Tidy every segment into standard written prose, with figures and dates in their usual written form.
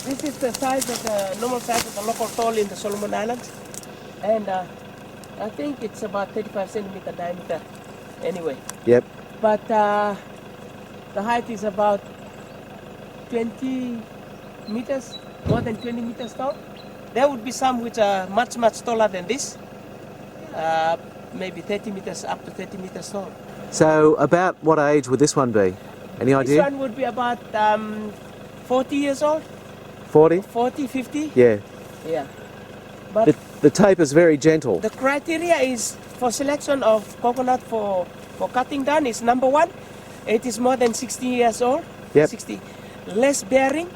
This is the size of the normal size of the local tall in the Solomon Islands, and I think it's about 35 centimeter diameter anyway. Yep. But the height is about 20 meters, more than 20 meters tall. There would be some which are much taller than this, maybe 30 meters, up to 30 meters tall. So about what age would this one be? Any idea? This one would be about 40 years old. 40? 40, 50? Yeah. Yeah. But The tape is very gentle. the criteria is for selection of coconut for cutting down is number one, it is more than 60 years old. Yep. 60. Less bearing.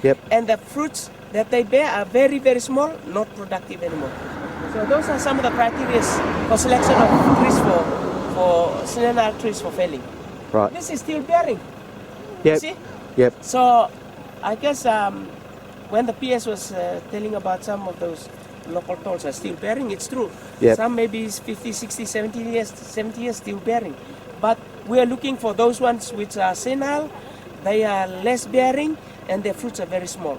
Yep. And the fruits that they bear are very, very small, not productive anymore. So those are some of the criteria for selection of trees for centennial trees for felling. Right. This is still bearing. Yep. See? Yep. So I guess when the PS was telling about some of those local talls are still bearing, it's true. Yep. Some maybe 50, 60, 70 years still bearing. But we are looking for those ones which are senile, they are less bearing, and their fruits are very small.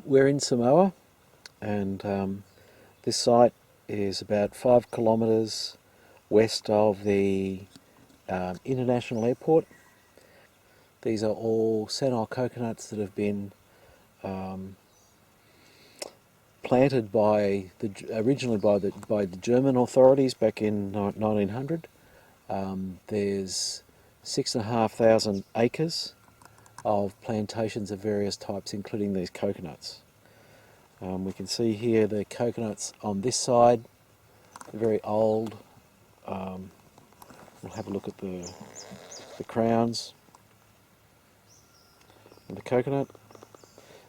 We're in Samoa, and this site is about 5 kilometres west of the international airport. These are all senile coconuts that have been planted originally by the German authorities back in 1900. There's 6,500 acres of plantations of various types, including these coconuts. We can see here the coconuts on this side, they're very old. We'll have a look at the crowns of the coconut.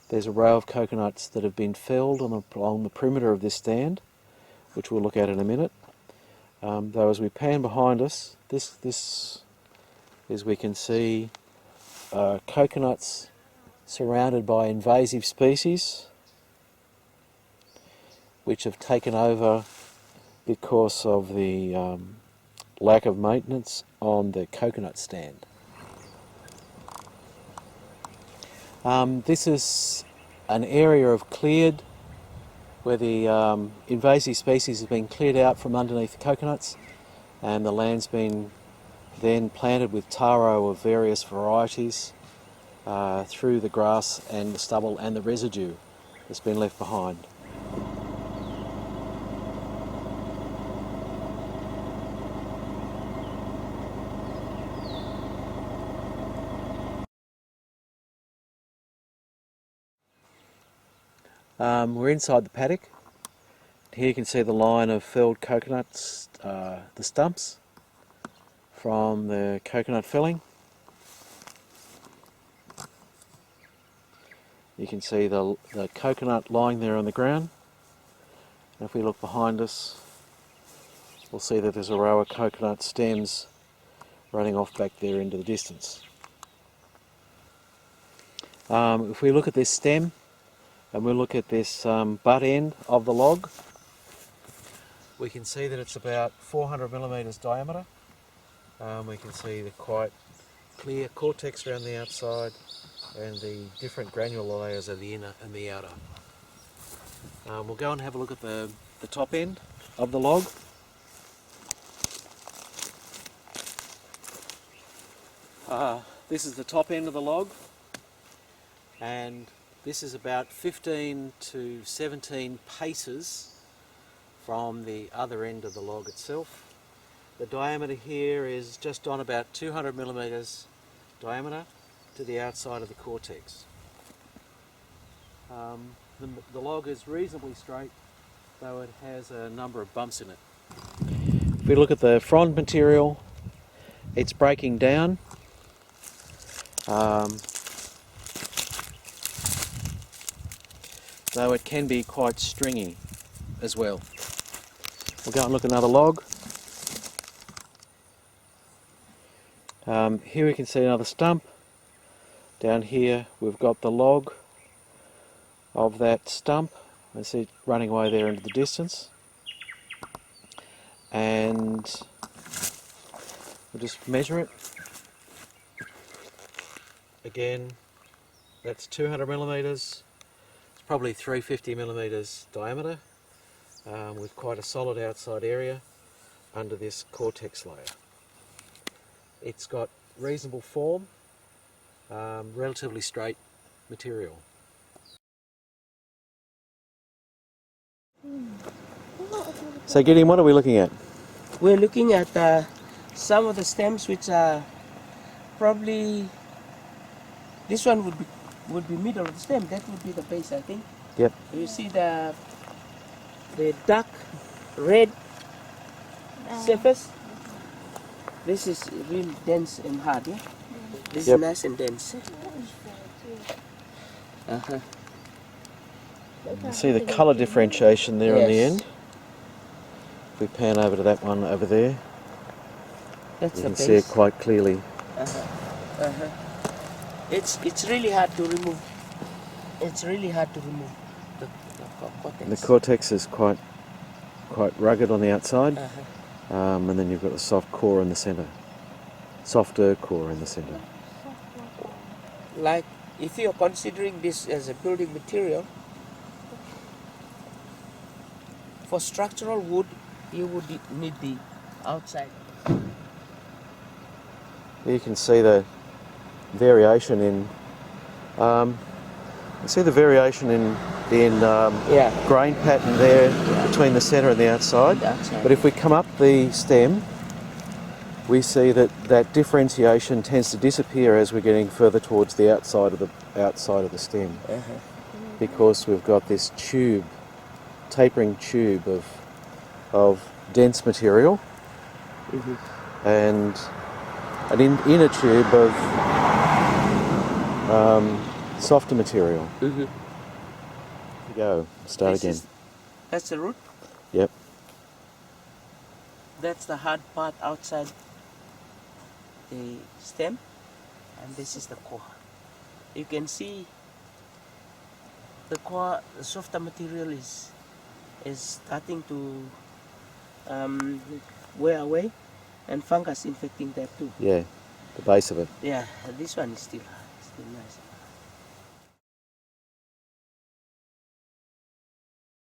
There's a row of coconuts that have been felled along the perimeter of this stand, which we'll look at in a minute. Though as we pan behind us, this is, we can see coconuts surrounded by invasive species which have taken over because of the lack of maintenance on the coconut stand. This is an area of cleared where the invasive species have been cleared out from underneath the coconuts, and the land's been then planted with taro of various varieties through the grass and the stubble and the residue that's been left behind. We're inside the paddock. Here you can see the line of felled coconuts, the stumps from the coconut felling. You can see the coconut lying there on the ground. And if we look behind us, we'll see that there's a row of coconut stems running off back there into the distance. If we look at this stem, and we look at this butt end of the log, we can see that it's about 400 millimetres diameter. We can see the quite clear cortex around the outside and the different granular layers of the inner and the outer. We'll go and have a look at the top end of the log. This is the top end of the log, and this is about 15 to 17 paces from the other end of the log itself. The diameter here is just on about 200 millimeters diameter to the outside of the cortex. The log is reasonably straight, though it has a number of bumps in it. If we look at the frond material, it's breaking down. Though it can be quite stringy as well. We'll go and look at another log. Here we can see another stump. Down here we've got the log of that stump. You see it running away there into the distance. And we'll just measure it. Again, that's 200 millimeters. It's probably 350 millimeters diameter, with quite a solid outside area under this cortex layer. It's got reasonable form, relatively straight material. So Gideon, what are we looking at? We're looking at some of the stems which are probably, this one would be middle of the stem, that would be the base, I think. Yep. You see the dark red surface? This is really dense and hard, yeah? This Yep. is nice and dense. Uh-huh. You see the colour differentiation there on the Yes. end. If we pan over to that one over there, That's you the can base. see it quite clearly. Uh-huh. Uh-huh. It's really hard to remove. It's really hard to remove the cortex. The cortex is quite rugged on the outside, Uh-huh. and then you've got the soft core in the centre. Softer core in the centre. Like if you're considering this as a building material, for structural wood, you would need the outside. You can see the variation in. You see the variation in Yeah. grain pattern there between the centre and the outside. The outside. But if we come up the stem, we see that differentiation tends to disappear as we're getting further towards the outside of the stem, Uh-huh. because we've got this tube, tapering tube of dense material, Mhm. and an inner tube of softer material. Mhm. Here we go. Start This again. That's the root. Yep. That's the hard part outside the stem, and this is the core. You can see the core, the softer material is starting to wear away, and fungus infecting that too. Yeah. The base of it. Yeah, this one is still nice.